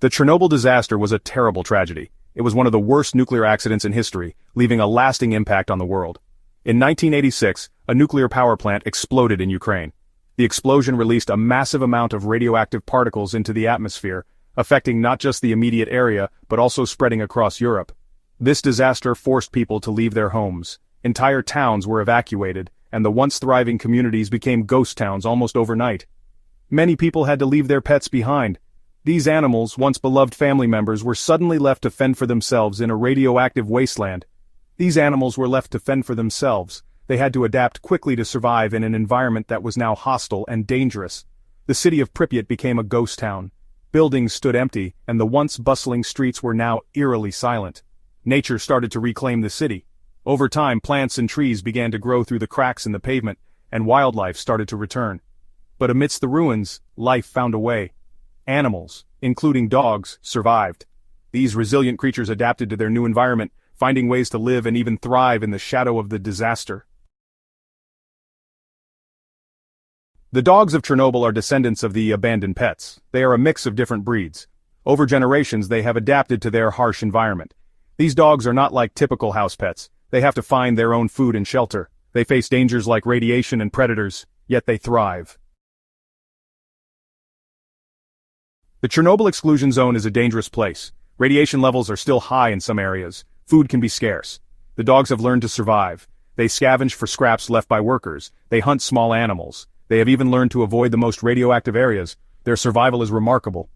The Chernobyl disaster was a terrible tragedy. It was one of the worst nuclear accidents in history, leaving a lasting impact on the world. In 1986, a nuclear power plant exploded in Ukraine. The explosion released a massive amount of radioactive particles into the atmosphere, affecting not just the immediate area, but also spreading across Europe. This disaster forced people to leave their homes. Entire towns were evacuated, and the once thriving communities became ghost towns almost overnight. Many people had to leave their pets behind. These animals, once beloved family members, were suddenly left to fend for themselves in a radioactive wasteland. These animals were left to fend for themselves. They had to adapt quickly to survive in an environment that was now hostile and dangerous. The city of Pripyat became a ghost town. Buildings stood empty, and the once bustling streets were now eerily silent. Nature started to reclaim the city. Over time, plants and trees began to grow through the cracks in the pavement, and wildlife started to return. But amidst the ruins, life found a way. Animals, including dogs, survived. These resilient creatures adapted to their new environment, finding ways to live and even thrive in the shadow of the disaster. The dogs of Chernobyl are descendants of the abandoned pets. They are a mix of different breeds. Over generations, they have adapted to their harsh environment. These dogs are not like typical house pets. They have to find their own food and shelter. They face dangers like radiation and predators, yet they thrive. The Chernobyl Exclusion Zone is a dangerous place. Radiation levels are still high in some areas. Food can be scarce. The dogs have learned to survive. They scavenge for scraps left by workers. They hunt small animals. They have even learned to avoid the most radioactive areas. Their survival is remarkable.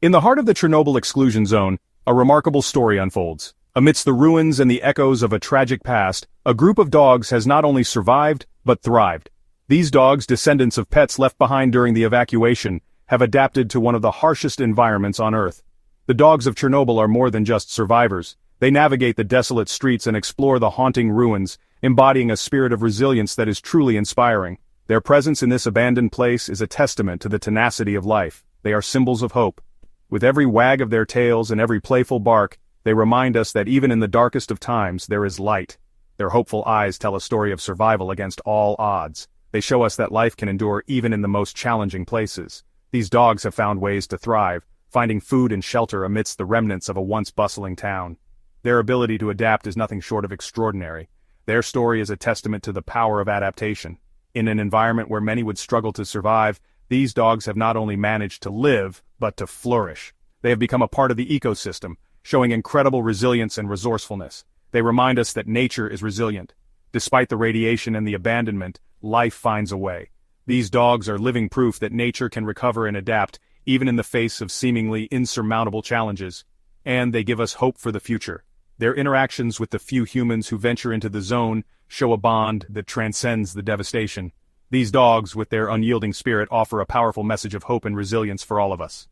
In the heart of the Chernobyl Exclusion Zone, a remarkable story unfolds. Amidst the ruins and the echoes of a tragic past, a group of dogs has not only survived, but thrived. These dogs, descendants of pets left behind during the evacuation, have adapted to one of the harshest environments on Earth. The dogs of Chernobyl are more than just survivors. They navigate the desolate streets and explore the haunting ruins, embodying a spirit of resilience that is truly inspiring. Their presence in this abandoned place is a testament to the tenacity of life. They are symbols of hope. With every wag of their tails and every playful bark, they remind us that even in the darkest of times there is light. Their hopeful eyes tell a story of survival against all odds. They show us that life can endure even in the most challenging places. These dogs have found ways to thrive, finding food and shelter amidst the remnants of a once bustling town. Their ability to adapt is nothing short of extraordinary. Their story is a testament to the power of adaptation. In an environment where many would struggle to survive, these dogs have not only managed to live, but to flourish. They have become a part of the ecosystem, showing incredible resilience and resourcefulness. They remind us that nature is resilient. Despite the radiation and the abandonment, life finds a way. These dogs are living proof that nature can recover and adapt, even in the face of seemingly insurmountable challenges. And they give us hope for the future. Their interactions with the few humans who venture into the zone show a bond that transcends the devastation. These dogs, with their unyielding spirit, offer a powerful message of hope and resilience for all of us.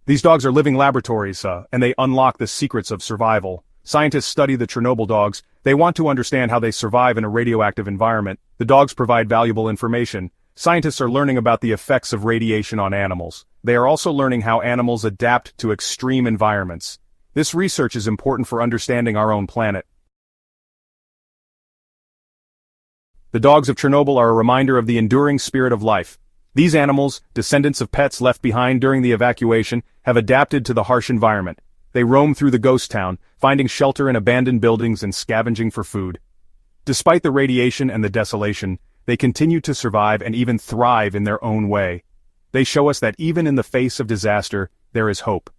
These dogs are living laboratories, and they unlock the secrets of survival. Scientists study the Chernobyl dogs. They want to understand how they survive in a radioactive environment. The dogs provide valuable information. Scientists are learning about the effects of radiation on animals. They are also learning how animals adapt to extreme environments. This research is important for understanding our own planet. The dogs of Chernobyl are a reminder of the enduring spirit of life. These animals, descendants of pets left behind during the evacuation, have adapted to the harsh environment. They roam through the ghost town, finding shelter in abandoned buildings and scavenging for food. Despite the radiation and the desolation, they continue to survive and even thrive in their own way. They show us that even in the face of disaster, there is hope.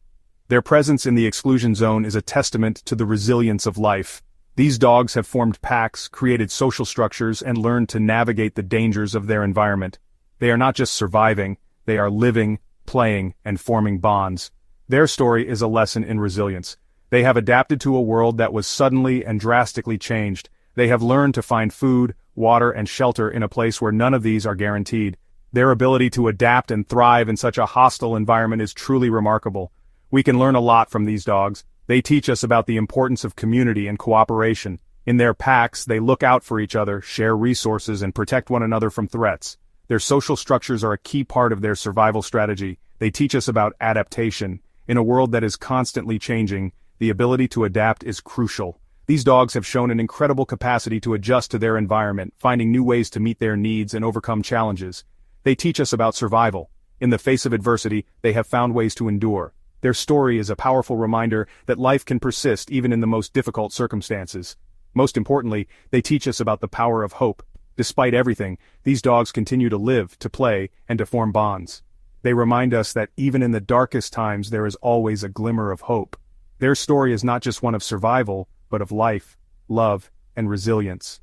Their presence in the exclusion zone is a testament to the resilience of life. These dogs have formed packs, created social structures, and learned to navigate the dangers of their environment. They are not just surviving, they are living, playing, and forming bonds. Their story is a lesson in resilience. They have adapted to a world that was suddenly and drastically changed. They have learned to find food, water, and shelter in a place where none of these are guaranteed. Their ability to adapt and thrive in such a hostile environment is truly remarkable. We can learn a lot from these dogs. They teach us about the importance of community and cooperation. In their packs, they look out for each other, share resources, and protect one another from threats. Their social structures are a key part of their survival strategy. They teach us about adaptation. In a world that is constantly changing, the ability to adapt is crucial. These dogs have shown an incredible capacity to adjust to their environment, finding new ways to meet their needs and overcome challenges. They teach us about survival. In the face of adversity, they have found ways to endure. Their story is a powerful reminder that life can persist even in the most difficult circumstances. Most importantly, they teach us about the power of hope. Despite everything, these dogs continue to live, to play, and to form bonds. They remind us that even in the darkest times there is always a glimmer of hope. Their story is not just one of survival, but of life, love, and resilience.